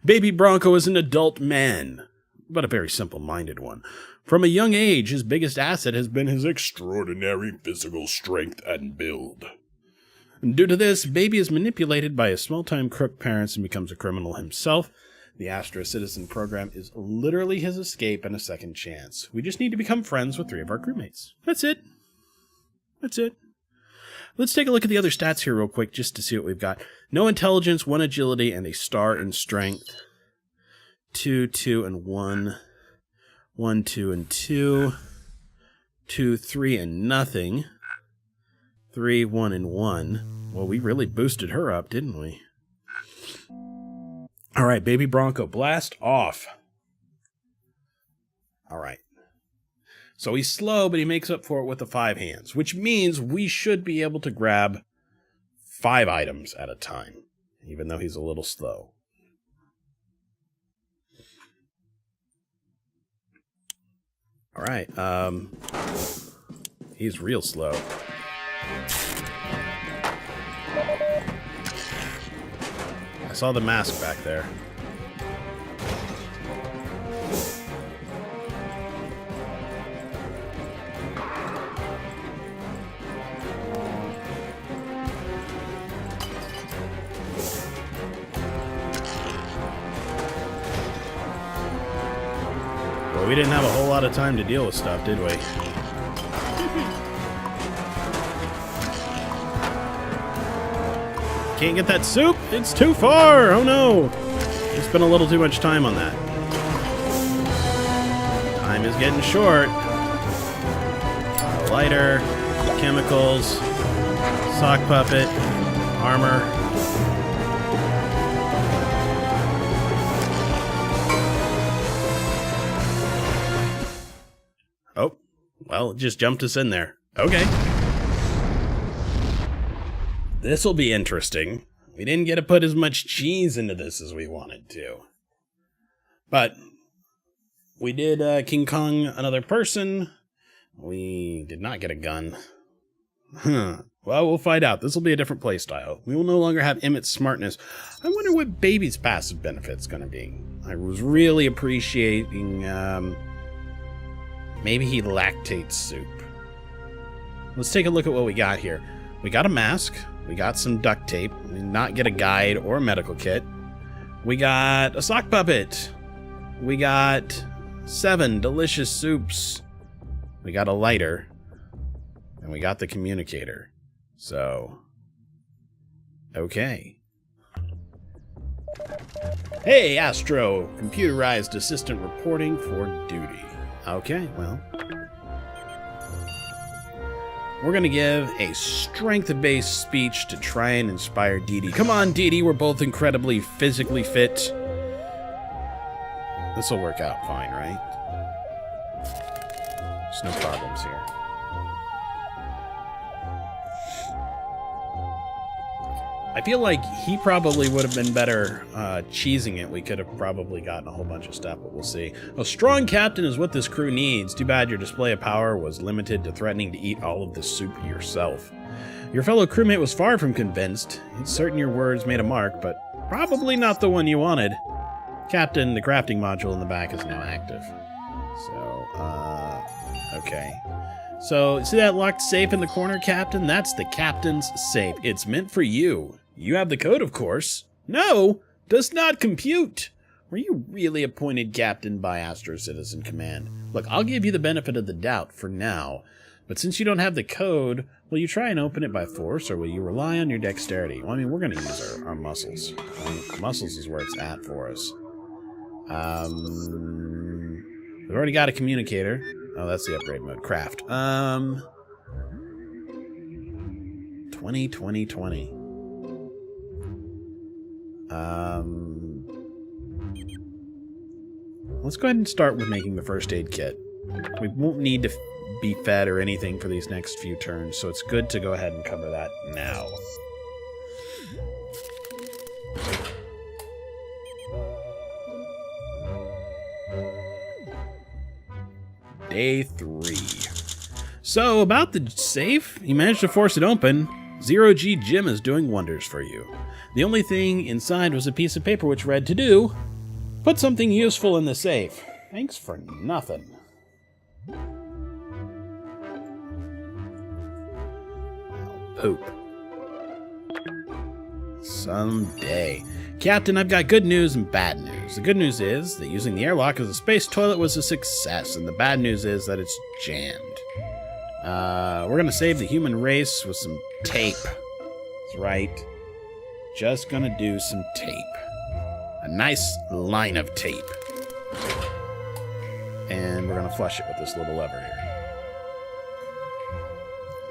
Baby Bronco is an adult man, but a very simple-minded one. From a young age, his biggest asset has been his extraordinary physical strength and build. Due to this, Baby is manipulated by his small-time crook parents and becomes a criminal himself. The Astro Citizen program is literally his escape and a second chance. We just need to become friends with 3 of our crewmates. That's it. That's it. Let's take a look at the other stats here real quick just to see what we've got. No intelligence, 1 agility, and a star in strength. 2, 2, and 1. 1, 2, and 2. 2, 3, and nothing. 3, 1, and 1. Well, we really boosted her up, didn't we? All right, Baby Bronco, blast off. All right. So he's slow, but he makes up for it with the 5 hands, which means we should be able to grab 5 items at a time, even though he's a little slow. All right. He's real slow. I saw the mask back there. Well, we didn't have a whole lot of time to deal with stuff, did we? Can't get that soup? It's too far! Oh no! We spent a little too much time on that. Time is getting short. Lighter, chemicals, sock puppet, armor. Oh, well, it just jumped us in there. Okay. This'll be interesting. We didn't get to put as much cheese into this as we wanted to. But we did King Kong another person. We did not get a gun. Well, we'll find out. This will be a different playstyle. We will no longer have Emmett's smartness. I wonder what Baby's passive benefit's going to be. I was really appreciating... maybe he lactates soup. Let's take a look at what we got here. We got a mask. We got some duct tape. We did not get a guide or a medical kit. We got a sock puppet. We got 7 delicious soups. We got a lighter. And we got the communicator. So, okay. Hey, Astro! Computerized assistant reporting for duty. Okay, well... we're going to give a strength-based speech to try and inspire Dee Dee. Come on, Dee Dee, we're both incredibly physically fit. This will work out fine, right? There's no problems here. I feel like he probably would have been better cheesing it. We could have probably gotten a whole bunch of stuff, but we'll see. A strong captain is what this crew needs. Too bad your display of power was limited to threatening to eat all of this soup yourself. Your fellow crewmate was far from convinced. It's certain your words made a mark, but probably not the one you wanted. Captain, the crafting module in the back is now active. So, okay. So, see that locked safe in the corner, Captain? That's the captain's safe. It's meant for you. You have the code, of course. No, does not compute. Were you really appointed captain by Astro Citizen Command? Look, I'll give you the benefit of the doubt for now, but since you don't have the code, will you try and open it by force, or will you rely on your dexterity? Well, I mean, we're going to use our muscles. Right? Muscles is where it's at for us. We've already got a communicator. Oh, that's the upgrade mode. Craft. 20, 20, 20. Let's go ahead and start with making the first aid kit. We won't need to be fed or anything for these next few turns, so it's good to go ahead and cover that now. Day 3. So, about the safe, he managed to force it open. Zero-G Jim is doing wonders for you. The only thing inside was a piece of paper which read, to do, put something useful in the safe. Thanks for nothing. Poop. Someday. Captain, I've got good news and bad news. The good news is that using the airlock as a space toilet was a success, and the bad news is that it's jammed. We're gonna save the human race with some tape. That's right. Just gonna do some tape. A nice line of tape. And we're gonna flush it with this little lever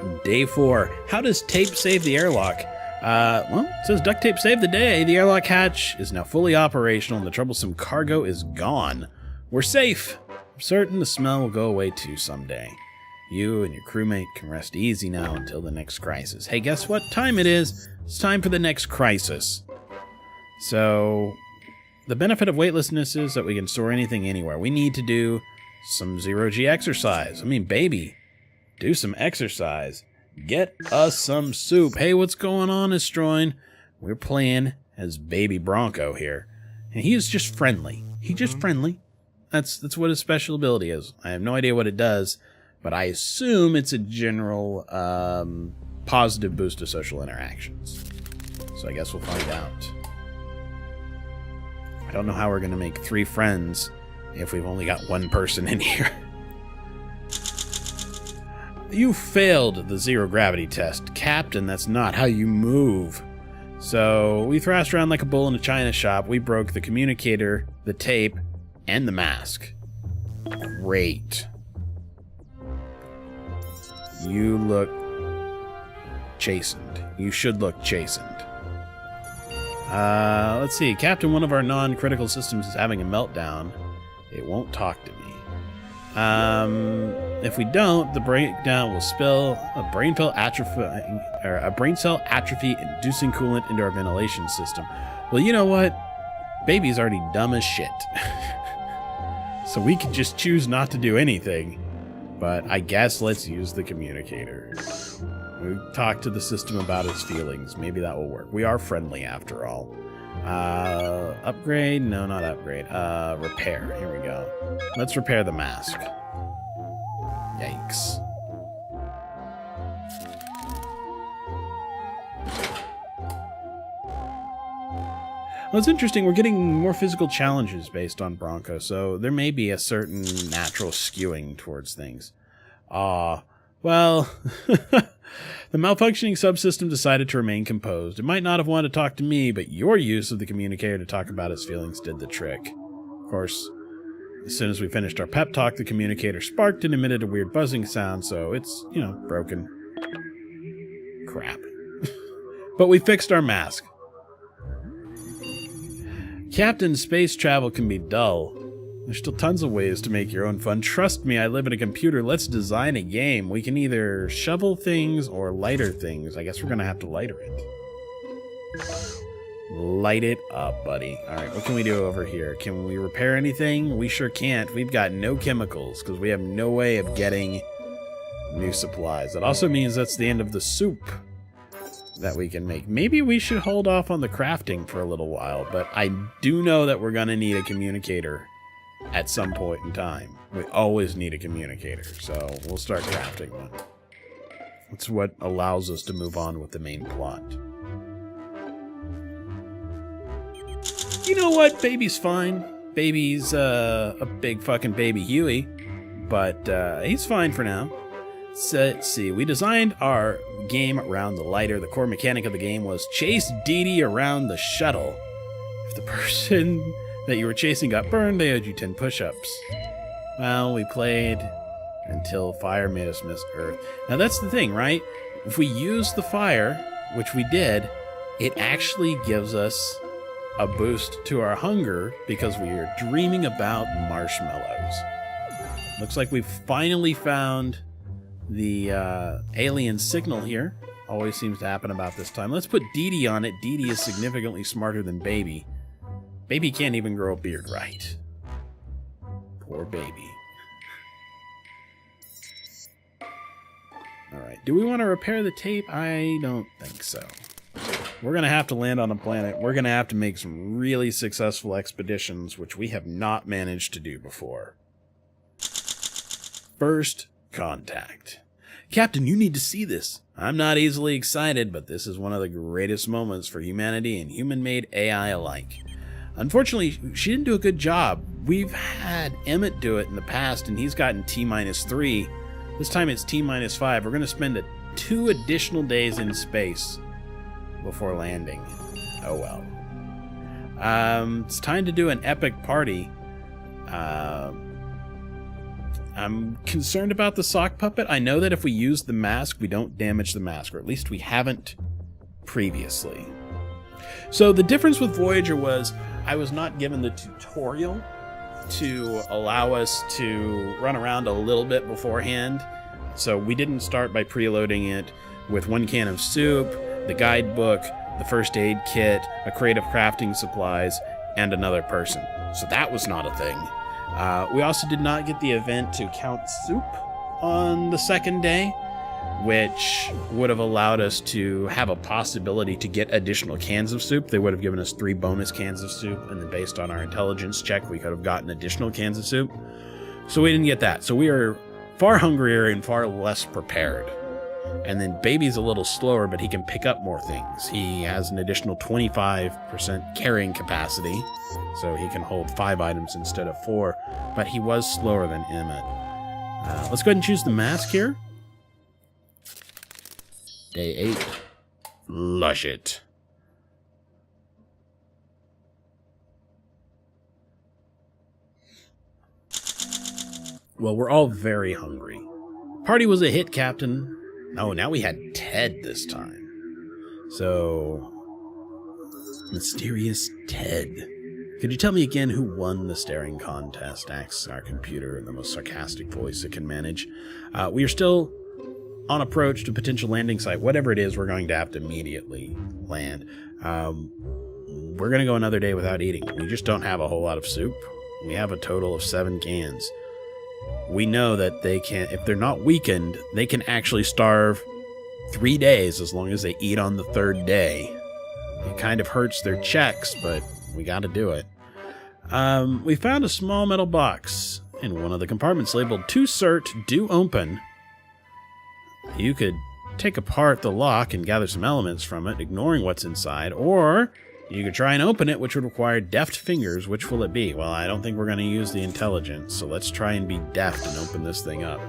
here. Day 4. How does tape save the airlock? Well, it says duct tape saved the day. The airlock hatch is now fully operational and the troublesome cargo is gone. We're safe. I'm certain the smell will go away too someday. You and your crewmate can rest easy now until the next crisis. Hey, guess what time it is? It's time for the next crisis. So, the benefit of weightlessness is that we can store anything anywhere. We need to do some zero-G exercise. I mean, baby, do some exercise. Get us some soup. Hey, what's going on, Estroin? We're playing as baby Bronco here. And he is just friendly. He's just friendly. That's what his special ability is. I have no idea what it does, but I assume it's a general positive boost to social interactions. So I guess we'll find out. I don't know how we're going to make 3 friends if we've only got 1 person in here. You failed the zero-gravity test. Captain, that's not how you move. So, we thrashed around like a bull in a china shop. We broke the communicator, the tape, and the mask. Great. You look chastened. You should look chastened. Let's see. Captain, one of our non-critical systems is having a meltdown. It won't talk to me. If we don't, the breakdown will spill a brain cell atrophy inducing coolant into our ventilation system. Well, you know what? Baby's already dumb as shit. So we can just choose not to do anything. But I guess let's use the communicator. We talk to the system about his feelings. Maybe that will work. We are friendly after all. Upgrade? No, not upgrade. Repair. Here we go. Let's repair the mask. Yikes. Well, it's interesting. We're getting more physical challenges based on Bronco, so there may be a certain natural skewing towards things. Well, the malfunctioning subsystem decided to remain composed. It might not have wanted to talk to me, but your use of the communicator to talk about his feelings did the trick. Of course, as soon as we finished our pep talk, the communicator sparked and emitted a weird buzzing sound, so it's, broken. Crap. But we fixed our mask. Captain, space travel can be dull. There's still tons of ways to make your own fun. Trust me, I live in a computer. Let's design a game. We can either shovel things or lighter things. I guess we're going to have to lighter it. Light it up, buddy. All right, what can we do over here? Can we repair anything? We sure can't. We've got no chemicals because we have no way of getting new supplies. That also means that's the end of the soup that we can make. Maybe we should hold off on the crafting for a little while, but I do know that we're going to need a communicator at some point in time. We always need a communicator, so we'll start crafting one. That's what allows us to move on with the main plot. You know what? Baby's fine. Baby's a big fucking baby Huey, but he's fine for now. So, let's see. We designed our game around the lighter. The core mechanic of the game was chase Dee Dee around the shuttle. If the person that you were chasing got burned, they owed you 10 push-ups. Well, we played until fire made us miss Earth. Now that's the thing, right? If we use the fire, which we did, it actually gives us a boost to our hunger because we are dreaming about marshmallows. Looks like we've finally found the alien signal here. Always seems to happen about this time. Let's put Dee Dee on it. Dee Dee is significantly smarter than Baby. Baby can't even grow a beard right. Poor Baby. All right. Do we want to repair the tape? I don't think so. We're going to have to land on a planet. We're going to have to make some really successful expeditions, which we have not managed to do before. First contact. Captain, you need to see this. I'm not easily excited, but this is one of the greatest moments for humanity and human-made AI alike. Unfortunately, she didn't do a good job. We've had Emmett do it in the past, and he's gotten T-3. This time it's T-5. We're going to spend 2 additional days in space before landing. Oh well. It's time to do an epic party. I'm concerned about the sock puppet. I know that if we use the mask, we don't damage the mask, or at least we haven't previously. So the difference with Voyager was I was not given the tutorial to allow us to run around a little bit beforehand. So we didn't start by preloading it with 1 can of soup, the guidebook, the first aid kit, a crate of crafting supplies, and another person. So that was not a thing. We also did not get the event to count soup on the second day, which would have allowed us to have a possibility to get additional cans of soup. They would have given us 3 bonus cans of soup, and then based on our intelligence check, we could have gotten additional cans of soup. So we didn't get that. So we are far hungrier and far less prepared. And then Baby's a little slower, but he can pick up more things. He has an additional 25% carrying capacity, so he can hold 5 items instead of 4, but he was slower than Emmett. Let's go ahead and choose the mask here. Day 8. Lush it. Well, we're all very hungry. Party was a hit, Captain. Oh, now we had Ted this time. So, mysterious Ted. Could you tell me again who won the staring contest? Asks our computer in the most sarcastic voice it can manage. We are still on approach to potential landing site. Whatever it is, we're going to have to immediately land. We're going to go another day without eating. We just don't have a whole lot of soup. We have a total of 7 cans. We know that they can, if they're not weakened, they can actually starve 3 days as long as they eat on the 3rd day. It kind of hurts their checks, but we got to do it. We found a small metal box in one of the compartments labeled "To Cert, Do Open." You could take apart the lock and gather some elements from it, ignoring what's inside, or you could try and open it, which would require deft fingers. Which will it be? Well, I don't think we're going to use the intelligence, so let's try and be deft and open this thing up.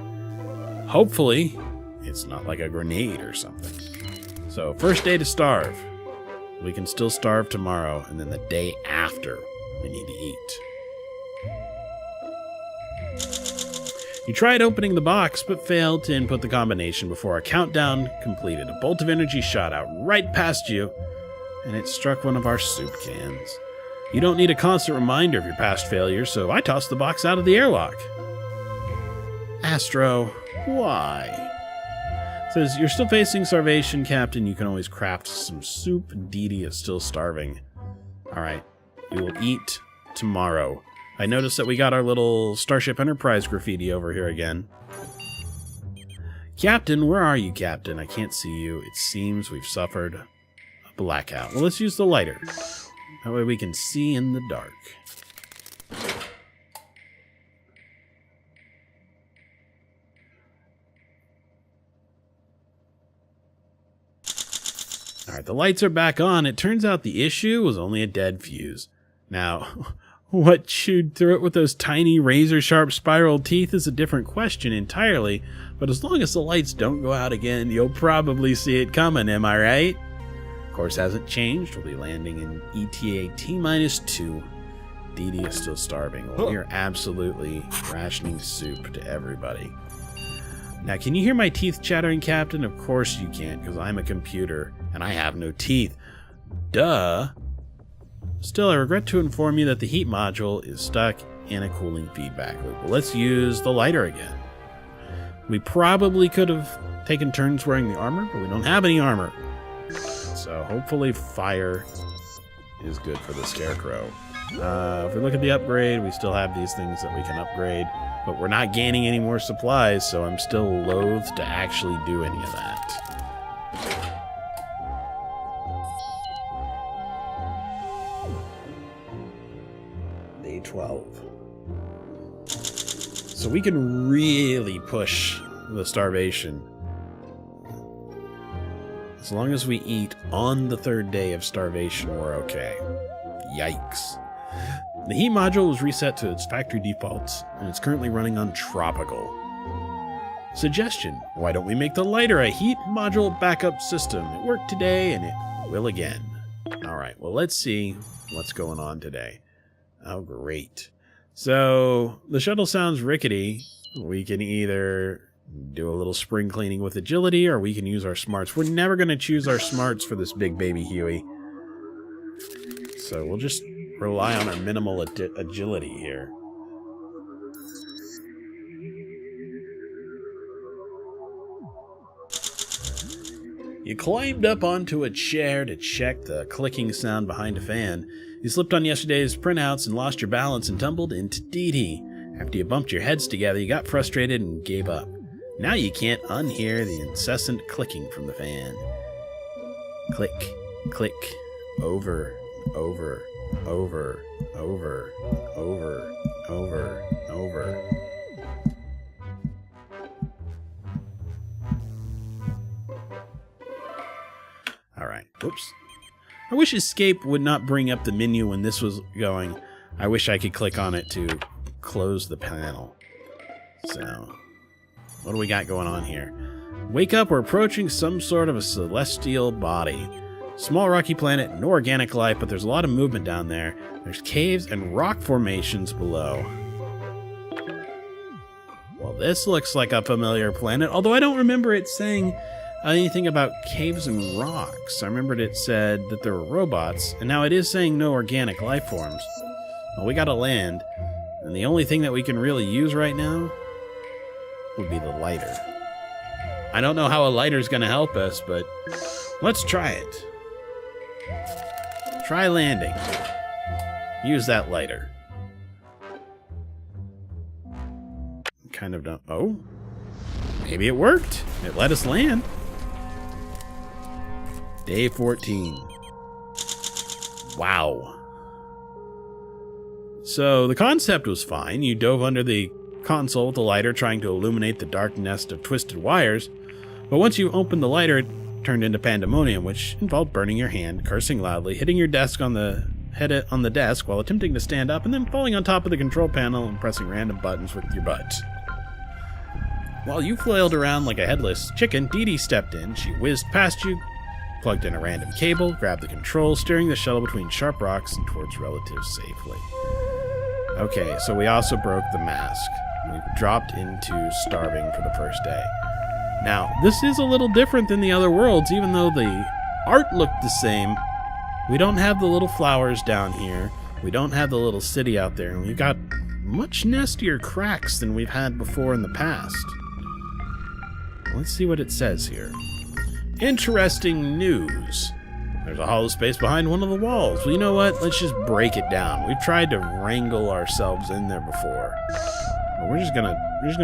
Hopefully, it's not like a grenade or something. So, first day to starve. We can still starve tomorrow, and then the day after, we need to eat. You tried opening the box, but failed to input the combination before a countdown completed. A bolt of energy shot out right past you, and it struck one of our soup cans. You don't need a constant reminder of your past failures, so I tossed the box out of the airlock. Astro, why? Says, you're still facing starvation, Captain. You can always craft some soup. Dee Dee is still starving. Alright, we will eat tomorrow. I noticed that we got our little Starship Enterprise graffiti over here again. Captain, where are you, Captain? I can't see you. It seems we've suffered a blackout. Well, let's use the lighter. That way we can see in the dark. Alright, the lights are back on. It turns out the issue was only a dead fuse. Now, what chewed through it with those tiny razor-sharp spiral teeth is a different question entirely, but as long as the lights don't go out again, you'll probably see it coming, am I right? Course hasn't changed. We'll be landing in ETA T-2. Dee Dee is still starving. Well, we are absolutely rationing soup to everybody. Now, can you hear my teeth chattering, Captain? Of course you can't, because I'm a computer, and I have no teeth. Duh. Still, I regret to inform you that the heat module is stuck in a cooling feedback loop. Well, let's use the lighter again. We probably could have taken turns wearing the armor, but we don't have any armor. So hopefully fire is good for the Scarecrow. If we look at the upgrade, we still have these things that we can upgrade, but we're not gaining any more supplies, so I'm still loath to actually do any of that. Day 12. So we can really push the starvation. As long as we eat on the 3rd day of starvation, we're okay. Yikes. The heat module was reset to its factory defaults, and it's currently running on tropical. Suggestion: why don't we make the lighter a heat module backup system? It worked today, and it will again. Alright, well, let's see what's going on today. Oh, great. So, the shuttle sounds rickety. We can either do a little spring cleaning with agility, or we can use our smarts. We're never going to choose our smarts for this big baby Huey. So we'll just rely on our minimal agility here. You climbed up onto a chair to check the clicking sound behind a fan. You slipped on yesterday's printouts and lost your balance and tumbled into Dee. After you bumped your heads together, you got frustrated and gave up. Now you can't unhear the incessant clicking from the fan. Click, click, over, over, over, over, over, over, over. Alright, whoops. I wish escape would not bring up the menu when this was going. I wish I could click on it to close the panel. So, what do we got going on here? Wake up, we're approaching some sort of a celestial body. Small rocky planet, no organic life, but there's a lot of movement down there. There's caves and rock formations below. Well, this looks like a familiar planet, although I don't remember it saying anything about caves and rocks. I remembered it said that there were robots, and now it is saying no organic life forms. Well, we gotta land, and the only thing that we can really use right now would be the lighter. I don't know how a lighter's gonna help us, but let's try it. Try landing. Use that lighter. Kind of don't. Oh, maybe it worked. It let us land. Day 14. Wow. So the concept was fine. You dove under the console with the lighter, trying to illuminate the dark nest of twisted wires. But once you opened the lighter, it turned into pandemonium, which involved burning your hand, cursing loudly, hitting your desk on the head on the desk while attempting to stand up, and then falling on top of the control panel and pressing random buttons with your butt. While you flailed around like a headless chicken, Dee stepped in. She whizzed past you, plugged in a random cable, grabbed the controls, steering the shuttle between sharp rocks and towards relatives safely. Okay, so we also broke the mask. We've dropped into starving for the first day. Now, this is a little different than the other worlds, even though the art looked the same. We don't have the little flowers down here. We don't have the little city out there, and we've got much nastier cracks than we've had before in the past. Let's see what it says here. Interesting news. There's a hollow space behind one of the walls. Well, you know what? Let's just break it down. We've tried to wrangle ourselves in there before. Well, we're just gonna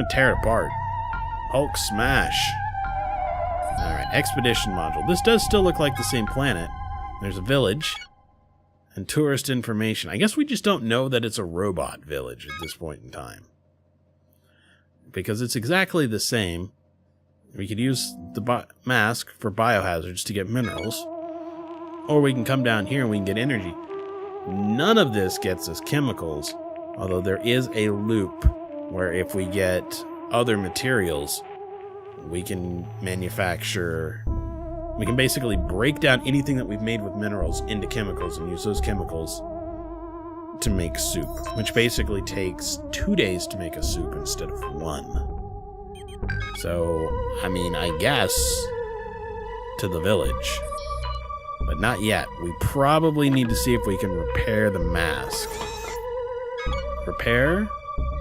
tear it apart. Hulk smash. Alright, expedition module. This does still look like the same planet. There's a village and tourist information. I guess we just don't know that it's a robot village at this point in time, because it's exactly the same. We could use the mask for biohazards to get minerals, or we can come down here and we can get energy. None of this gets us chemicals, although there is a loop where if we get other materials, we can manufacture. We can basically break down anything that we've made with minerals into chemicals and use those chemicals to make soup, which basically takes 2 days to make a soup instead of 1. So, I mean, I guess to the village, but not yet. We probably need to see if we can repair the mask. Repair?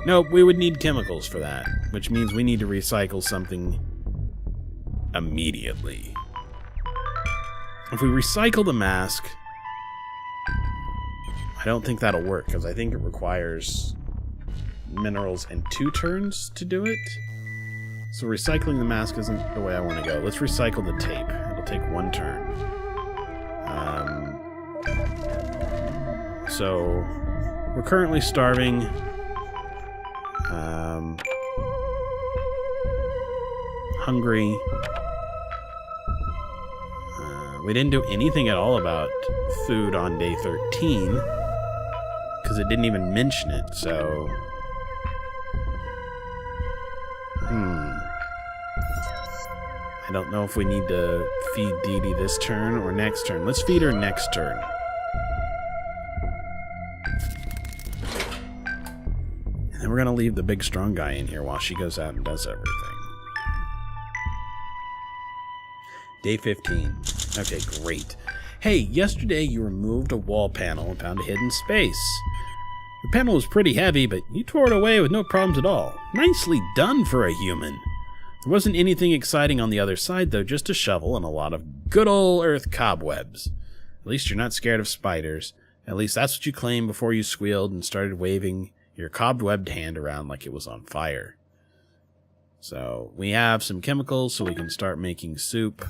Nope, we would need chemicals for that, which means we need to recycle something immediately. If we recycle the mask, I don't think that'll work, because I think it requires minerals and 2 turns to do it. So recycling the mask isn't the way I want to go. Let's recycle the tape. It'll take 1 turn. So we're currently starving. Hungry. We didn't do anything at all about food on day 13 because it didn't even mention it, so... I don't know if we need to feed Dee Dee this turn or next turn. Let's feed her next turn. And then we're going to leave the big strong guy in here while she goes out and does everything. Day 15. Okay, great. Hey, yesterday you removed a wall panel and found a hidden space. The panel was pretty heavy, but you tore it away with no problems at all. Nicely done for a human. There wasn't anything exciting on the other side, though, just a shovel and a lot of good old earth cobwebs. At least you're not scared of spiders. At least that's what you claimed before you squealed and started waving your cobwebbed hand around like it was on fire. So, we have some chemicals so we can start making soup.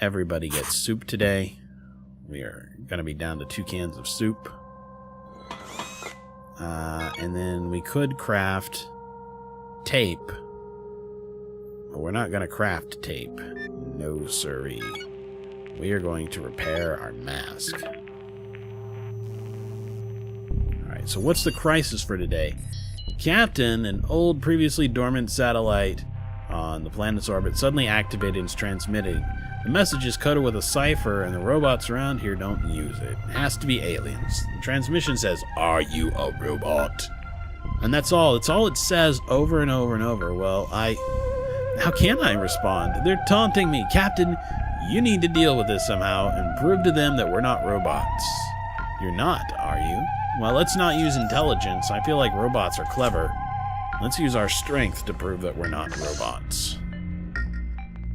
Everybody gets soup today. We are going to be down to 2 cans of soup. And then we could craft tape. But we're not going to craft tape. No siree. We are going to repair our mask. Alright, so what's the crisis for today? Captain, an old previously dormant satellite on the planet's orbit, suddenly activated and is transmitting. The message is coded with a cipher, and the robots around here don't use it. It has to be aliens. The transmission says, "Are you a robot?" And that's all. It's all it says over and over and over. Well, how can I respond? They're taunting me. Captain, you need to deal with this somehow and prove to them that we're not robots. You're not, are you? Well, let's not use intelligence. I feel like robots are clever. Let's use our strength to prove that we're not robots.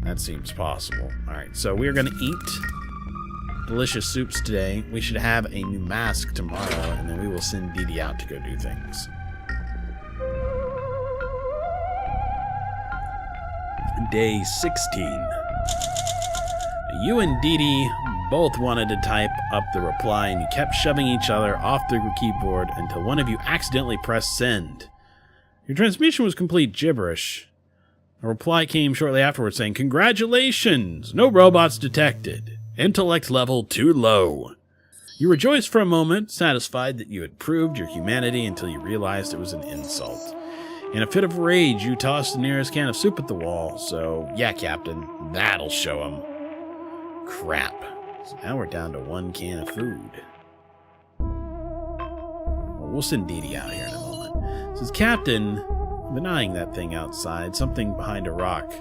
That seems possible. Alright, so we're going to eat delicious soups today. We should have a new mask tomorrow, and then we will send Dee Dee out to go do things. Day 16. You and Dee Dee both wanted to type up the reply, and you kept shoving each other off the keyboard until one of you accidentally pressed send. Your transmission was complete gibberish. A reply came shortly afterwards saying, "Congratulations! No robots detected. Intellect level too low." You rejoiced for a moment, satisfied that you had proved your humanity until you realized it was an insult. In a fit of rage, you tossed the nearest can of soup at the wall, so, yeah, Captain, that'll show him. Crap. So now we're down to 1 can of food. Well, we'll send Dee Dee out here in a moment. Says, "Captain, been eyeing that thing outside, something behind a rock,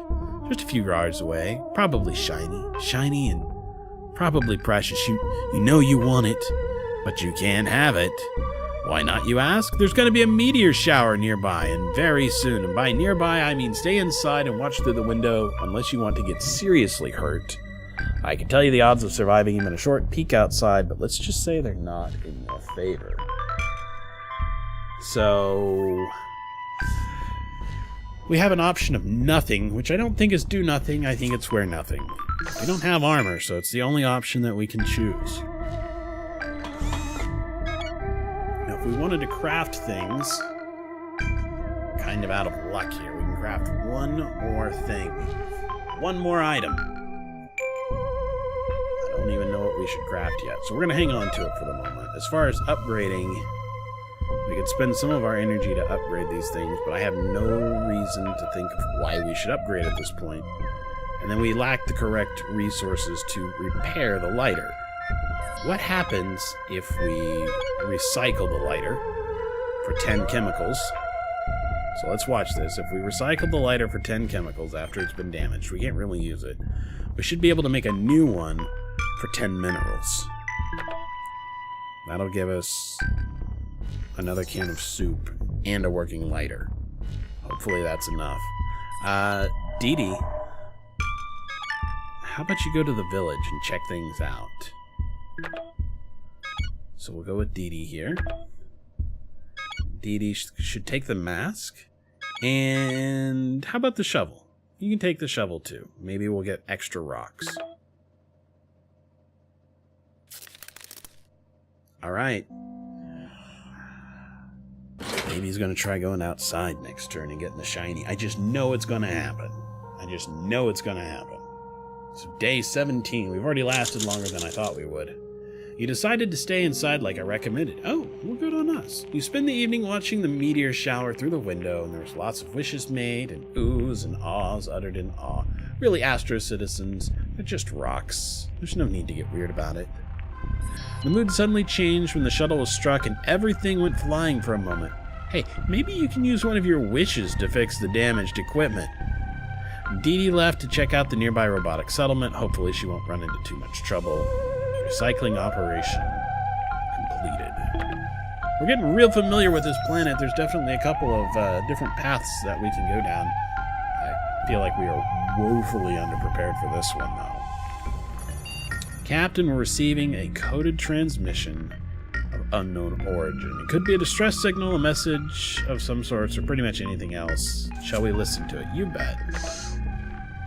just a few yards away, probably shiny and probably precious. You know you want it, but you can't have it. Why not, you ask? There's going to be a meteor shower nearby, and very soon. And by nearby, I mean stay inside and watch through the window unless you want to get seriously hurt. I can tell you the odds of surviving even a short peek outside, but let's just say they're not in your favor." So we have an option of nothing, which I don't think is do nothing. I think it's wear nothing. We don't have armor, so it's the only option that we can choose. Now, if we wanted to craft things, kind of out of luck here, we can craft one more thing. One more item. I don't even know what we should craft yet, so we're going to hang on to it for the moment. As far as upgrading, we could spend some of our energy to upgrade these things, but I have no reason to think of why we should upgrade at this point. And then we lack the correct resources to repair the lighter. What happens if we recycle the lighter for 10 chemicals? So let's watch this. If we recycle the lighter for 10 chemicals after it's been damaged, we can't really use it. We should be able to make a new one for 10 minerals. That'll give us another can of soup and a working lighter. Hopefully that's enough. Dee Dee, how about you go to the village and check things out? So we'll go with Dee Dee here. Dee Dee should take the mask. And how about the shovel? You can take the shovel too. Maybe we'll get extra rocks. Alright. Baby's gonna try going outside next turn and getting the shiny. I just know it's gonna happen. I just know it's gonna happen. So day 17. We've already lasted longer than I thought we would. You decided to stay inside like I recommended. Oh, well, good on us. You spend the evening watching the meteor shower through the window, and there's lots of wishes made, and oohs and ahs uttered in awe. Really, Astro citizens, they're just rocks. There's no need to get weird about it. The mood suddenly changed when the shuttle was struck, and everything went flying for a moment. Hey, maybe you can use one of your wishes to fix the damaged equipment. Dee Dee left to check out the nearby robotic settlement. Hopefully she won't run into too much trouble. Recycling operation completed. We're getting real familiar with this planet. There's definitely a couple of different paths that we can go down. I feel like we are woefully underprepared for this one, though. Captain, we're receiving a coded transmission of unknown origin. It could be a distress signal, a message of some sorts, or pretty much anything else. Shall we listen to it? You bet.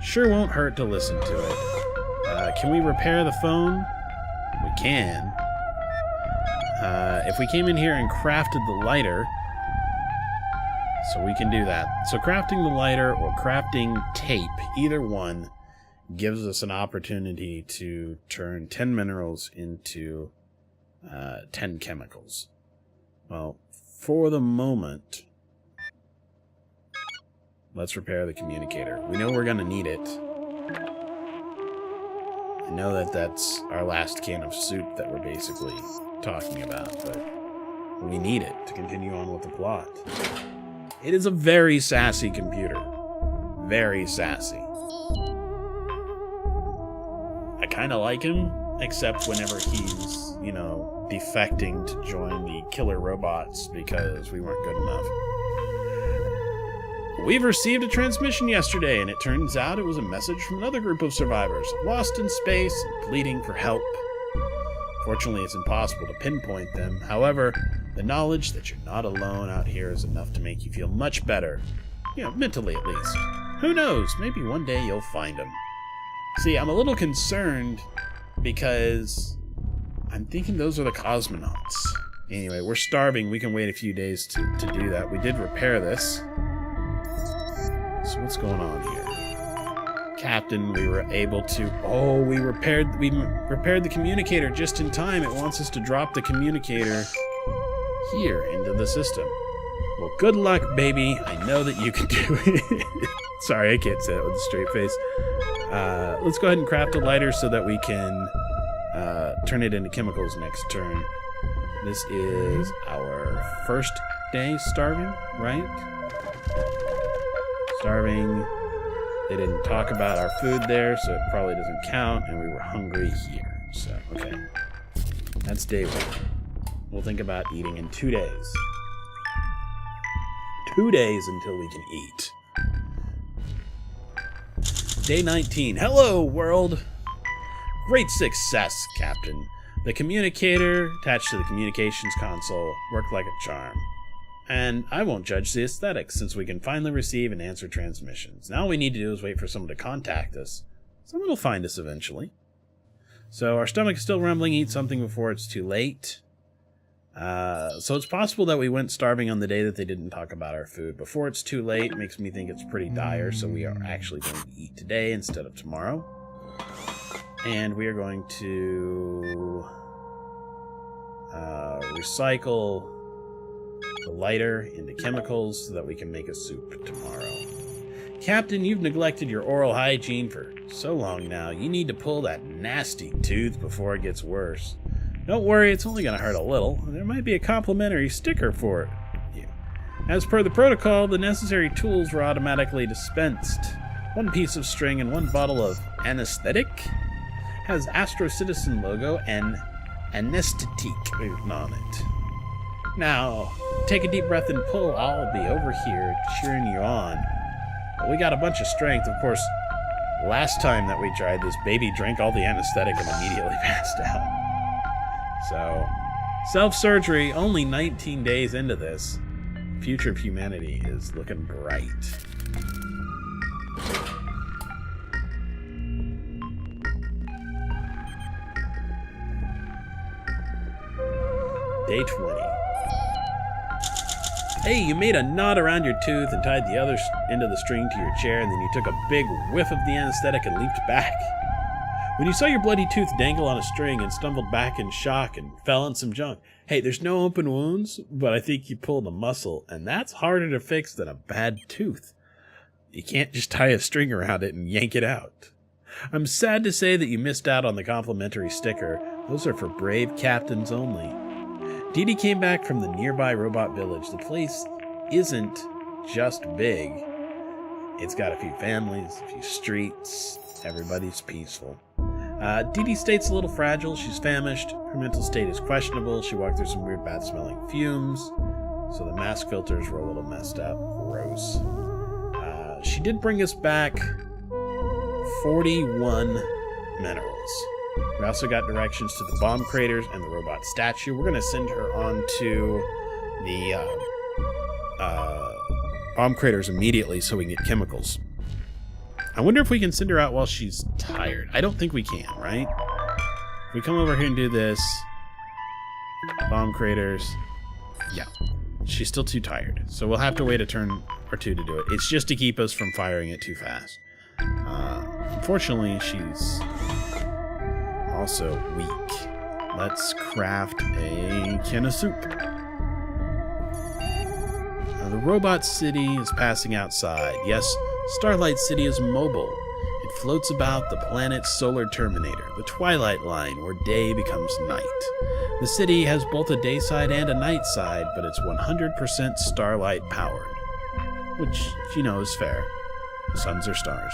Sure won't hurt to listen to it. Can we repair the phone? We can. If we came in here and crafted the lighter, so we can do that. So crafting the lighter or crafting tape, either one, gives us an opportunity to turn 10 minerals into 10 chemicals. Well, for the moment, let's repair the communicator. We know we're going to need it. I know that that's our last can of soup that we're basically talking about, but we need it to continue on with the plot. It is a very sassy computer. Very sassy. I kind of like him, except whenever he's, you know, defecting to join the killer robots because we weren't good enough. We've received a transmission yesterday, and it turns out it was a message from another group of survivors, lost in space and pleading for help. Fortunately, it's impossible to pinpoint them. However, the knowledge that you're not alone out here is enough to make you feel much better. You know, mentally at least. Who knows, maybe one day you'll find them. See, I'm a little concerned because I'm thinking those are the cosmonauts. Anyway, we're starving. We can wait a few days to do that. We did repair this. So what's going on here? Captain, we were able to... Oh, we repaired the communicator just in time. It wants us to drop the communicator here into the system. Well, good luck, baby. I know that you can do it. Sorry, I can't say that with a straight face. Let's go ahead and craft a lighter so that we can turn it into chemicals next turn. This is our first day starving, right? Starving. They didn't talk about our food there, so it probably doesn't count, and we were hungry here. So, okay. That's day 1. We'll think about eating in 2 days. 2 days until we can eat. Day 19. Hello, world! Great success, Captain. The communicator attached to the communications console worked like a charm. And I won't judge the aesthetics, since we can finally receive and answer transmissions. Now all we need to do is wait for someone to contact us. Someone will find us eventually. So our stomach is still rumbling. Eat something before it's too late. So it's possible that we went starving on the day that they didn't talk about our food. Before it's too late makes me think it's pretty dire, so we are actually going to eat today instead of tomorrow. And we are going to recycle the lighter into chemicals so that we can make a soup tomorrow. Captain, you've neglected your oral hygiene for so long now. You need to pull that nasty tooth before it gets worse. Don't worry, it's only going to hurt a little. There might be a complimentary sticker for you. As per the protocol, the necessary tools were automatically dispensed. 1 piece of string and 1 bottle of anesthetic. Has Astro Citizen logo and anesthetic written on it. Now, take a deep breath and pull. I'll be over here cheering you on. But we got a bunch of strength. Of course, last time that we tried this, baby drank all the anesthetic and immediately passed out. So, Self-surgery, only 19 days into this. Future of humanity is looking bright. Day 20. Hey, you made a knot around your tooth and tied the other end of the string to your chair, and then you took a big whiff of the anesthetic and leaped back. When you saw your bloody tooth dangle on a string and stumbled back in shock and fell on some junk. Hey, there's no open wounds, but I think you pulled a muscle, and that's harder to fix than a bad tooth. You can't just tie a string around it and yank it out. I'm sad to say that you missed out on the complimentary sticker. Those are for brave captains only. Dee Dee came back from the nearby robot village. The place isn't just big. It's got a few families, a few streets. Everybody's peaceful. Dee Dee state's a little fragile. She's famished. Her mental state is questionable. She walked through some weird bad-smelling fumes. So the mask filters were a little messed up. Gross. She did bring us back 41 minerals. We also got directions to the bomb craters and the robot statue. We're going to send her on to the bomb craters immediately so we can get chemicals. I wonder if we can send her out while she's tired. I don't think we can, right? If we come over here and do this. Bomb craters. Yeah. She's still too tired. So we'll have to wait a turn or two to do it. It's just to keep us from firing it too fast. Unfortunately, she's also weak. Let's craft a can of soup. The robot city is passing outside. Yes, Starlight City is mobile. It floats about the planet's solar terminator, the twilight line where day becomes night. The city has both a day side and a night side, but it's 100% starlight powered. Which, you know, is fair. Suns are stars.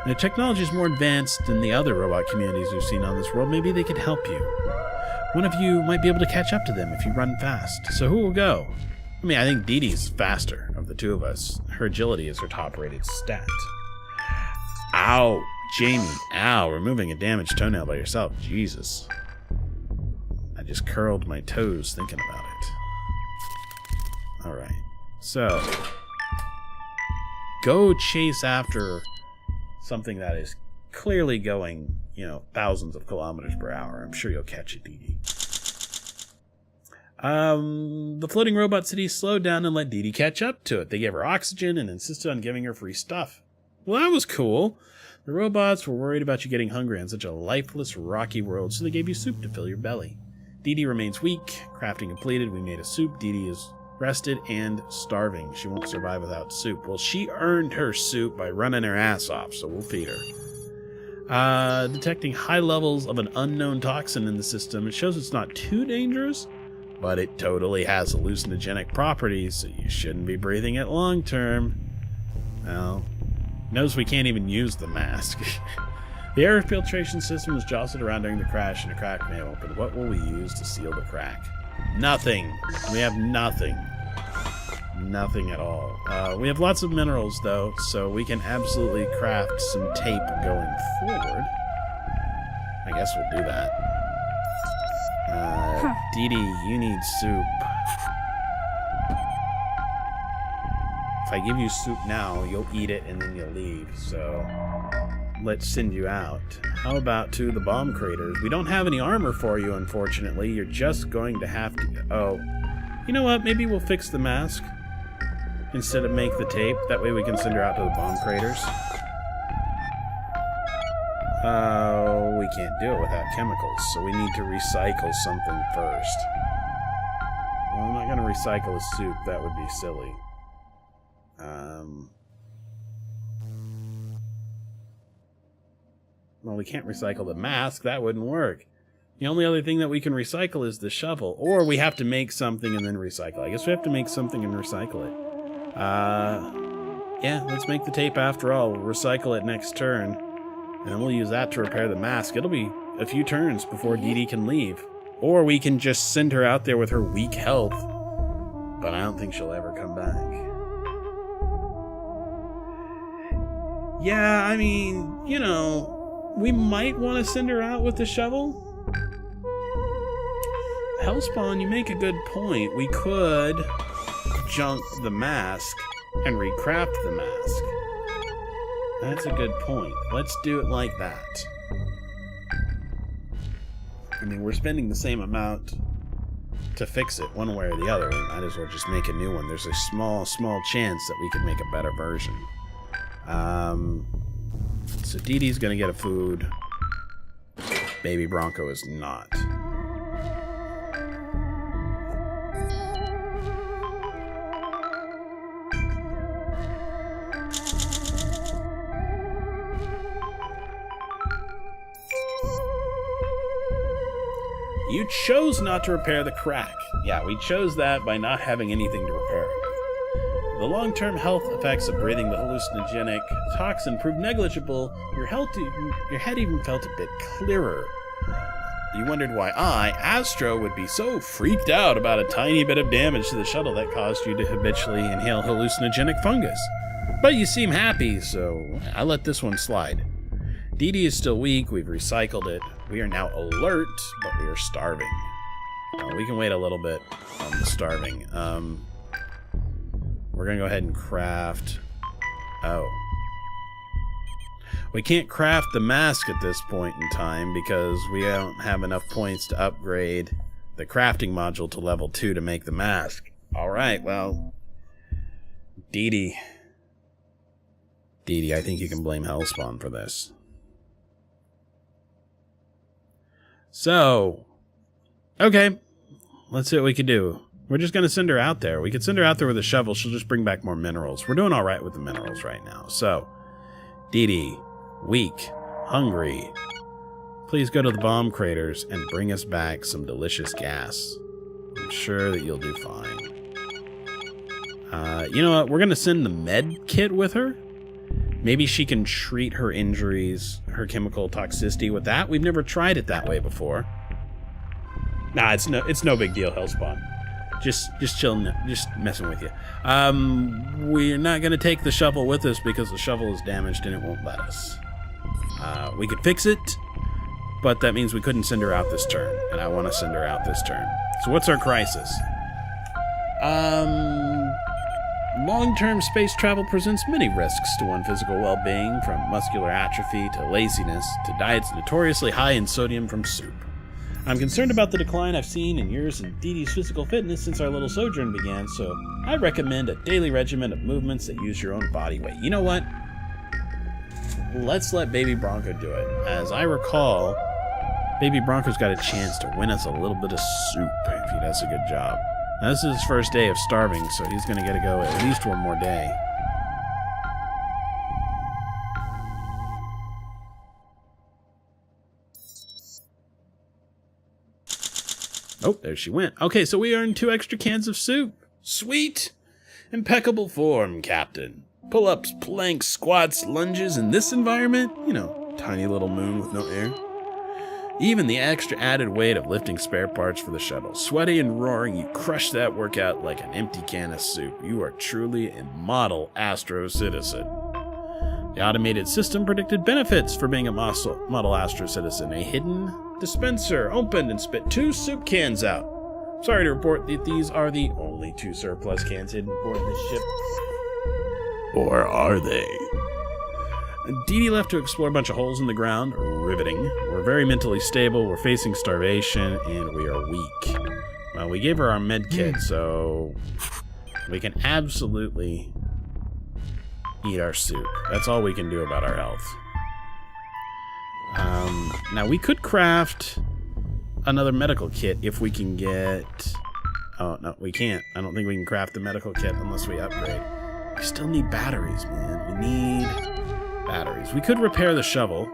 And the technology is more advanced than the other robot communities we've seen on this world. Maybe they could help you. One of you might be able to catch up to them if you run fast. So who will go? I mean, I think Dee Dee's faster of the two of us. Her agility is her top-rated stat. Ow, Jamie. Ow, removing a damaged toenail by yourself. Jesus. I just curled my toes thinking about it. Alright. So, go chase after something that is clearly going, you know, thousands of kilometers per hour. I'm sure you'll catch it, Dee Dee. The floating robot city slowed down and let Dee Dee catch up to it. They gave her oxygen and insisted on giving her free stuff. Well, that was cool. The robots were worried about you getting hungry on such a lifeless, rocky world, so they gave you soup to fill your belly. Dee Dee remains weak. Crafting completed. We made a soup. Dee Dee is rested and starving. She won't survive without soup. Well, she earned her soup by running her ass off, so we'll feed her. Detecting high levels of an unknown toxin in the system. It shows it's not too dangerous, but it totally has hallucinogenic properties, so you shouldn't be breathing it long term. Well, knows we can't even use the mask. The air filtration system was jostled around during the crash, and a crack may have opened. What will we use to seal the crack? Nothing. We have nothing. Nothing at all. We have lots of minerals, though, so we can absolutely craft some tape going forward. I guess we'll do that. Dee Dee, you need soup. If I give you soup now, you'll eat it and then you'll leave, so let's send you out. How about to the bomb craters? We don't have any armor for you, unfortunately. You're just going to have to... Oh. You know what? Maybe we'll fix the mask instead of make the tape. That way we can send her out to the bomb craters. We can't do it without chemicals, so we need to recycle something first. Well, I'm not going to recycle a soup. That would be silly. Well, we can't recycle the mask. That wouldn't work. The only other thing that we can recycle is the shovel. Or we have to make something and then recycle. I guess we have to make something and recycle it. Yeah, let's make the tape after all. We'll recycle it next turn. And then we'll use that to repair the mask. It'll be a few turns before Dee Dee can leave. Or we can just send her out there with her weak health. But I don't think she'll ever come back. Yeah, I mean, you know, we might want to send her out with the shovel. Hellspawn, you make a good point. We could junk the mask and recraft the mask. That's a good point. Let's do it like that. I mean, we're spending the same amount to fix it one way or the other. We might as well just make a new one. There's a small chance that we could make a better version. So Dee Dee's gonna get a food. Baby Bronco is not. You chose not to repair the crack. Yeah, we chose that by not having anything to repair it with. The long-term health effects of breathing the hallucinogenic toxin proved negligible. Your head even felt a bit clearer. You wondered why I, Astro, would be so freaked out about a tiny bit of damage to the shuttle that caused you to habitually inhale hallucinogenic fungus. But you seem happy, so I let this one slide. Dee Dee is still weak. We've recycled it. We are now alert, but we are starving. We can wait a little bit on the starving. We're going to go ahead and craft... Oh. We can't craft the mask at this point in time because we don't have enough points to upgrade the crafting module to level 2 to make the mask. Alright, well... Dee Dee. Dee Dee, I think you can blame Hellspawn for this. So, okay, let's see what we can do. We're just going to send her out there. We could send her out there with a shovel. She'll just bring back more minerals. We're doing all right with the minerals right now. So, Dee Dee, weak, hungry, please go to the bomb craters and bring us back some delicious gas. I'm sure that you'll do fine. You know what? We're going to send the med kit with her. Maybe she can treat her injuries, her chemical toxicity with that. We've never tried it that way before. Nah, it's no big deal, Hellspawn. Just chilling, just messing with you. We're not gonna take the shovel with us because the shovel is damaged and it won't let us. We could fix it, but that means we couldn't send her out this turn, and I want to send her out this turn. So what's our crisis? Long-term space travel presents many risks to one's physical well-being, from muscular atrophy to laziness to diets notoriously high in sodium from soup. I'm concerned about the decline I've seen in years in Dee Dee's physical fitness since our little sojourn began, so I recommend a daily regimen of movements that use your own body weight. You know what? Let's let Baby Bronco do it. As I recall, Baby Bronco's got a chance to win us a little bit of soup if he does a good job. Now, this is his first day of starving, so he's going to get to go at least one more day. Oh, there she went. Okay, so we earned 2 extra cans of soup. Sweet! Impeccable form, Captain. Pull-ups, planks, squats, lunges in this environment? You know, tiny little moon with no air. Even the extra added weight of lifting spare parts for the shuttle. Sweaty and roaring, you crush that workout like an empty can of soup. You are truly a model Astro citizen. The automated system predicted benefits for being a model Astro citizen. A hidden dispenser opened and spit 2 soup cans out. Sorry to report that these are the only 2 surplus cans hidden aboard this ship. Or are they? Dee Dee left to explore a bunch of holes in the ground. Riveting. We're very mentally stable, we're facing starvation, and we are weak. Well, we gave her our med kit, so we can absolutely eat our soup. That's all we can do about our health. Now, we could craft another medical kit if we can get... Oh, no, we can't. I don't think we can craft the medical kit unless we upgrade. We still need batteries, man. We need... batteries. We could repair the shovel.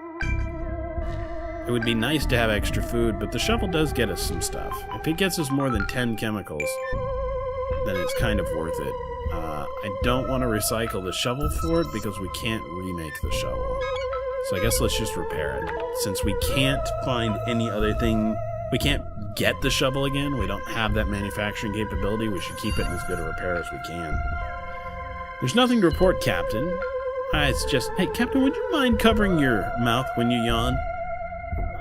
It would be nice to have extra food, but the shovel does get us some stuff. If it gets us more than 10 chemicals, then it's kind of worth it. I don't want to recycle the shovel for it because we can't remake the shovel. So I guess let's just repair it. Since we can't find any other thing, we can't get the shovel again, we don't have that manufacturing capability, we should keep it in as good a repair as we can. There's nothing to report, Captain. It's just, hey, Captain, would you mind covering your mouth when you yawn?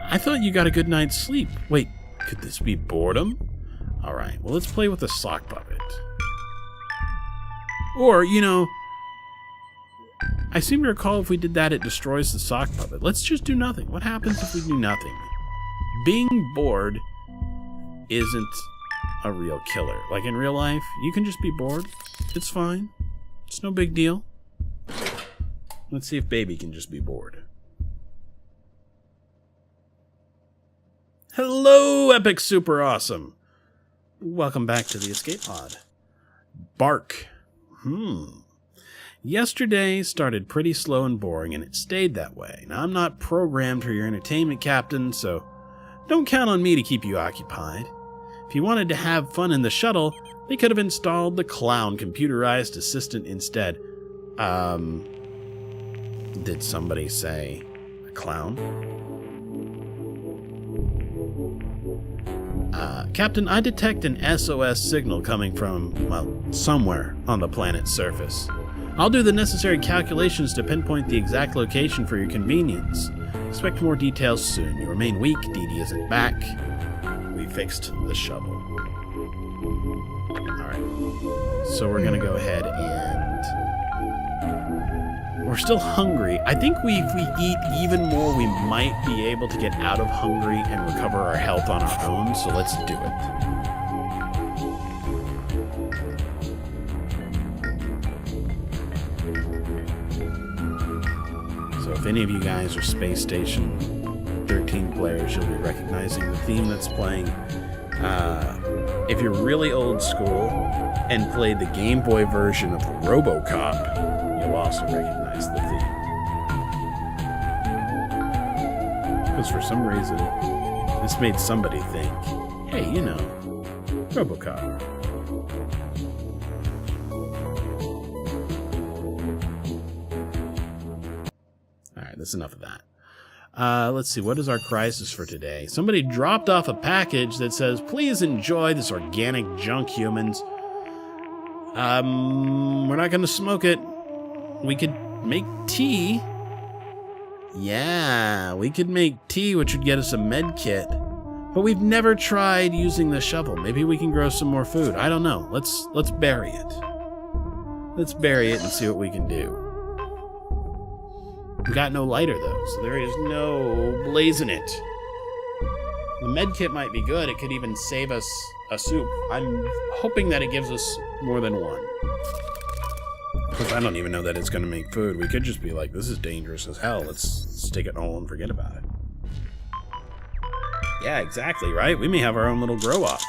I thought you got a good night's sleep. Wait, could this be boredom? Alright, well, let's play with the sock puppet. Or, you know, I seem to recall if we did that, it destroys the sock puppet. Let's just do nothing. What happens if we do nothing? Being bored isn't a real killer. Like in real life, you can just be bored. It's fine. It's no big deal. Let's see if baby can just be bored. Hello, Epic Super Awesome. Welcome back to the Escape Pod. Bark. Yesterday started pretty slow and boring, and it stayed that way. Now, I'm not programmed for your entertainment, Captain, so don't count on me to keep you occupied. If you wanted to have fun in the shuttle, they could have installed the clown computerized assistant instead. Did somebody say a clown? Captain, I detect an SOS signal coming from, well, somewhere on the planet's surface. I'll do the necessary calculations to pinpoint the exact location for your convenience. Expect more details soon. You remain weak. Dee Dee isn't back. We fixed the shuttle. Alright. So we're gonna go ahead and... We're still hungry. I think if we eat even more, we might be able to get out of hungry and recover our health on our own, so let's do it. So if any of you guys are Space Station 13 players, you'll be recognizing the theme that's playing. If you're really old school and played the Game Boy version of RoboCop, you'll also recognize the theme. Because for some reason, this made somebody think, hey, you know, RoboCop. Alright, that's enough of that. Let's see, what is our crisis for today? Somebody dropped off a package that says, please enjoy this organic junk, humans. We're not gonna smoke it. We could make tea. Yeah, we could make tea, which would get us a med kit. But we've never tried using the shovel. Maybe we can grow some more food. I don't know. Let's bury it. Let's bury it and see what we can do. We got no lighter, though, so there is no blaze in it. The med kit might be good. It could even save us a soup. I'm hoping that it gives us more than one. Because I don't even know that it's going to make food. We could just be like, this is dangerous as hell. Let's stick it all and forget about it. Yeah, exactly, right? We may have our own little grow-up.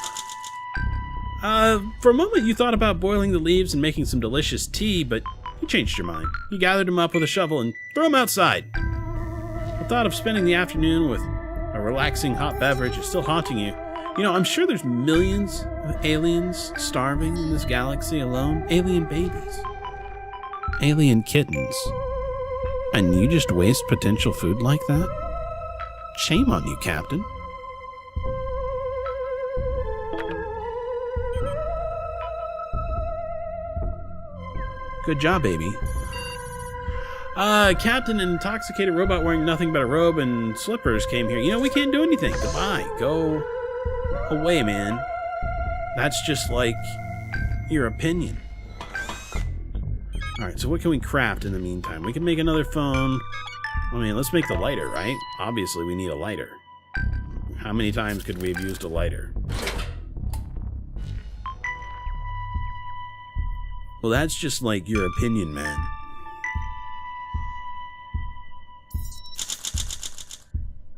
For a moment, you thought about boiling the leaves and making some delicious tea, but you changed your mind. You gathered them up with a shovel and threw them outside. The thought of spending the afternoon with a relaxing hot beverage is still haunting you. You know, I'm sure there's millions of aliens starving in this galaxy alone. Alien babies. Alien kittens. And you just waste potential food like that? Shame on you, Captain. Good job, baby. Captain, an intoxicated robot wearing nothing but a robe and slippers came here. You know, we can't do anything. Goodbye. Go away, man. That's just like your opinion. Alright, so what can we craft in the meantime? We can make another phone. I mean, let's make the lighter, right? Obviously, we need a lighter. How many times could we have used a lighter? Well, that's just like your opinion, man.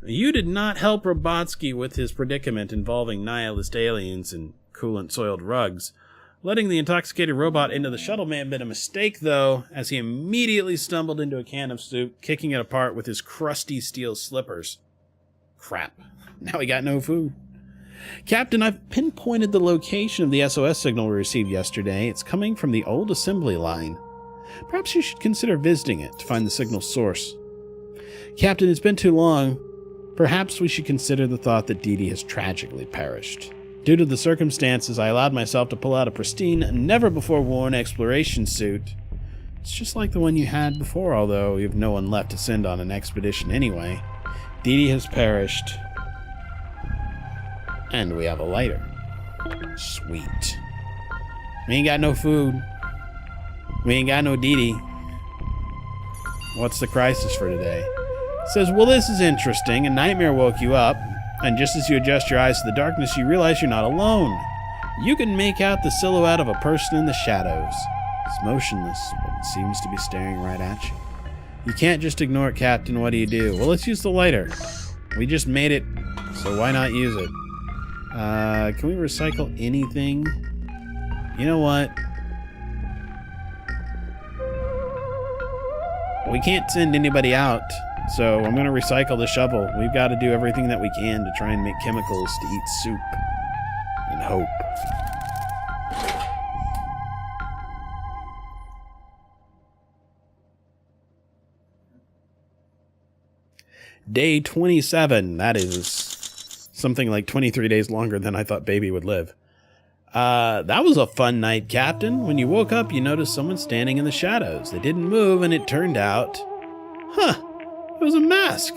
You did not help Robotsky with his predicament involving nihilist aliens and coolant-soiled rugs. Letting the intoxicated robot into the shuttle may have been a mistake, though, as he immediately stumbled into a can of soup, kicking it apart with his crusty steel slippers. Crap. Now we got no food. Captain, I've pinpointed the location of the SOS signal we received yesterday. It's coming from the old assembly line. Perhaps you should consider visiting it to find the signal's source. Captain, it's been too long. Perhaps we should consider the thought that Dee Dee has tragically perished. Due to the circumstances, I allowed myself to pull out a pristine, never-before-worn exploration suit. It's just like the one you had before, although you have no one left to send on an expedition anyway. Dee Dee has perished. And we have a lighter. Sweet. We ain't got no food. We ain't got no Dee. What's the crisis for today? It says, well, this is interesting. A nightmare woke you up, and just as you adjust your eyes to the darkness, you realize you're not alone. You can make out the silhouette of a person in the shadows. It's motionless, but it seems to be staring right at you. You can't just ignore it, Captain. What do you do? Well, let's use the lighter. We just made it, so why not use it? Can we recycle anything? You know what? We can't send anybody out, so I'm going to recycle the shovel. We've got to do everything that we can to try and make chemicals to eat soup and hope. Day 27. That is something like 23 days longer than I thought baby would live. That was a fun night, Captain. When you woke up, you noticed someone standing in the shadows. They didn't move, and it turned out... it was a mask.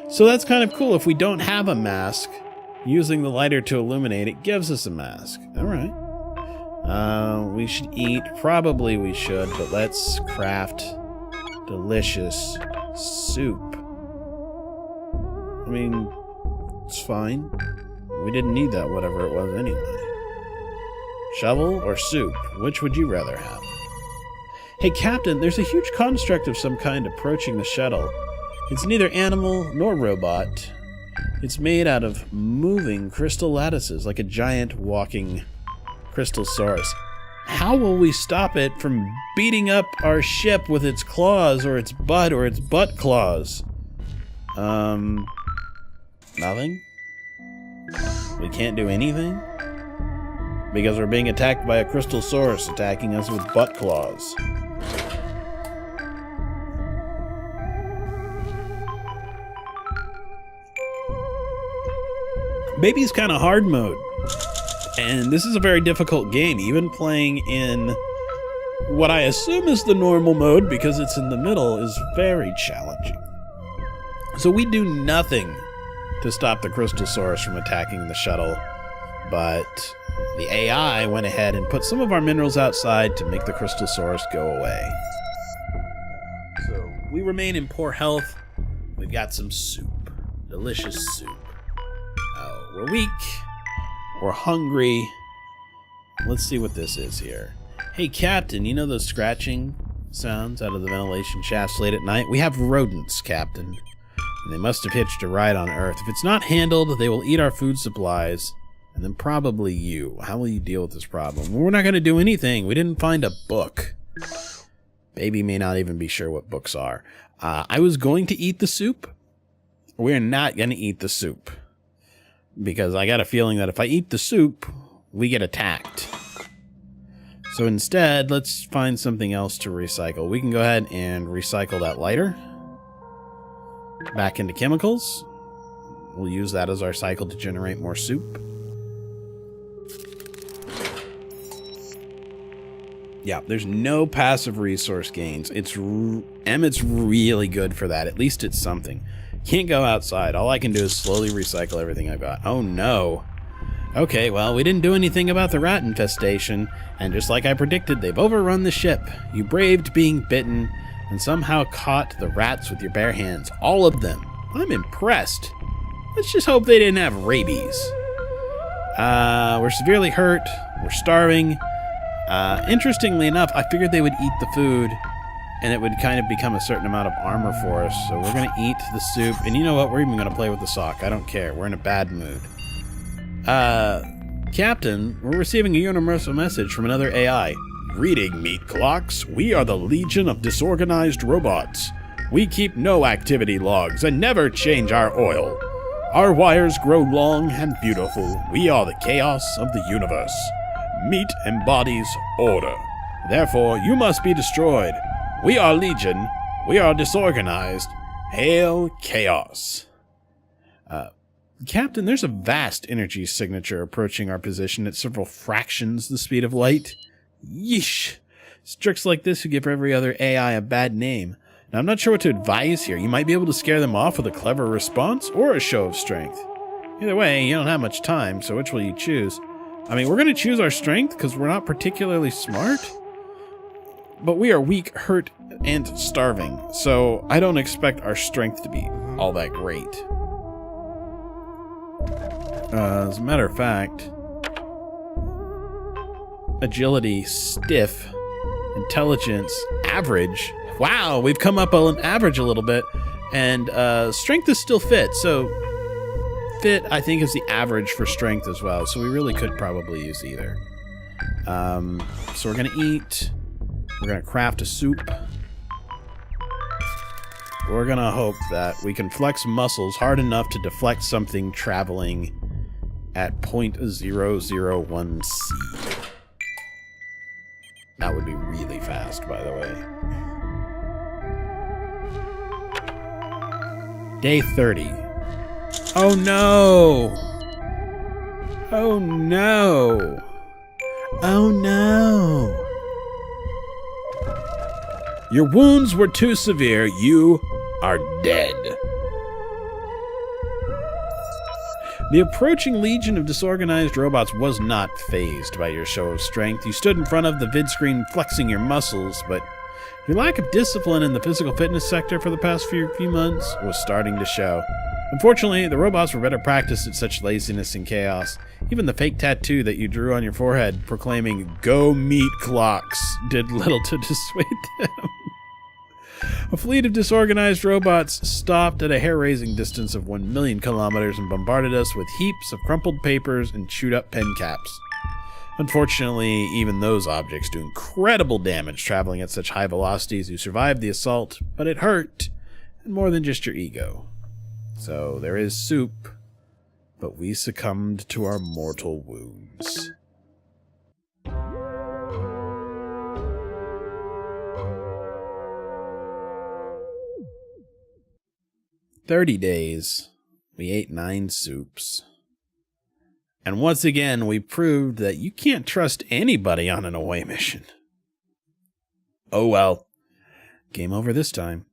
So that's kind of cool. If we don't have a mask, using the lighter to illuminate it gives us a mask. All right. We should eat. Probably we should, but let's craft delicious soup. I mean, it's fine. We didn't need that, whatever it was anyway. Shovel or soup? Which would you rather have? Hey, Captain, there's a huge construct of some kind approaching the shuttle. It's neither animal nor robot. It's made out of moving crystal lattices, like a giant walking crystal source. How will we stop it from beating up our ship with its claws, or its butt claws? Nothing? We can't do anything? Because we're being attacked by a crystal source attacking us with butt claws. Baby's kind of hard mode. And this is a very difficult game, even playing in what I assume is the normal mode, because it's in the middle, is very challenging. So we do nothing to stop the crystal source from attacking the shuttle, but the AI went ahead and put some of our minerals outside to make the crystal source go away. So we remain in poor health. We've got some soup. Delicious soup. Oh, we're weak. We're hungry. Let's see what this is here. Hey, Captain, you know those scratching sounds out of the ventilation shafts late at night? We have rodents, Captain. And they must have hitched a ride on Earth. If it's not handled, they will eat our food supplies. And then probably you. How will you deal with this problem? Well, we're not going to do anything. We didn't find a book. Baby may not even be sure what books are. I was going to eat the soup. We're not going to eat the soup. Because I got a feeling that if I eat the soup, we get attacked. So instead, let's find something else to recycle. We can go ahead and recycle that lighter. Back into chemicals. We'll use that as our cycle to generate more soup. Yeah, there's no passive resource gains. Emmett's really good for that. At least it's something. Can't go outside. All I can do is slowly recycle everything I've got. Oh no. Okay, well, we didn't do anything about the rat infestation, and just like I predicted, they've overrun the ship. You braved being bitten, and somehow caught the rats with your bare hands. All of them. I'm impressed. Let's just hope they didn't have rabies. We're severely hurt. We're starving. Interestingly enough, I figured they would eat the food, and it would kind of become a certain amount of armor for us. So we're going to eat the soup. And you know what? We're even going to play with the sock. I don't care. We're in a bad mood. Captain, we're receiving a universal message from another AI. Reading, meat clocks. We are the Legion of Disorganized Robots. We keep no activity logs and never change our oil. Our wires grow long and beautiful. We are the chaos of the universe. Meat embodies order. Therefore, you must be destroyed. We are Legion. We are disorganized. Hail Chaos. Captain, there's a vast energy signature approaching our position at several fractions the speed of light. Yeesh. It's jerks like this who give every other AI a bad name. Now, I'm not sure what to advise here. You might be able to scare them off with a clever response or a show of strength. Either way, you don't have much time, so which will you choose? I mean, we're going to choose our strength because we're not particularly smart. But we are weak, hurt, and starving, so I don't expect our strength to be all that great. As a matter of fact, agility, stiff, intelligence, average. Wow, we've come up on average a little bit. And strength is still fit, so fit, I think, is the average for strength as well, so we really could probably use either. So we're going to eat. We're going to craft a soup. We're going to hope that we can flex muscles hard enough to deflect something traveling at 0.001 C. That would be really fast, by the way. Day 30. Oh no! Oh no! Oh no! Your wounds were too severe. You are dead. The approaching legion of disorganized robots was not fazed by your show of strength. You stood in front of the vid screen flexing your muscles, but your lack of discipline in the physical fitness sector for the past few months was starting to show. Unfortunately, the robots were better practiced at such laziness and chaos. Even the fake tattoo that you drew on your forehead proclaiming, "Go meet clocks," did little to dissuade them. A fleet of disorganized robots stopped at a hair-raising distance of 1 million kilometers and bombarded us with heaps of crumpled papers and chewed-up pen caps. Unfortunately, even those objects do incredible damage traveling at such high velocities. You survived the assault, but it hurt, and more than just your ego. So there is soup, but we succumbed to our mortal wounds. "30 days. We ate 9 soups. And once again, we proved that you can't trust anybody on an away mission. Oh well. Game over this time.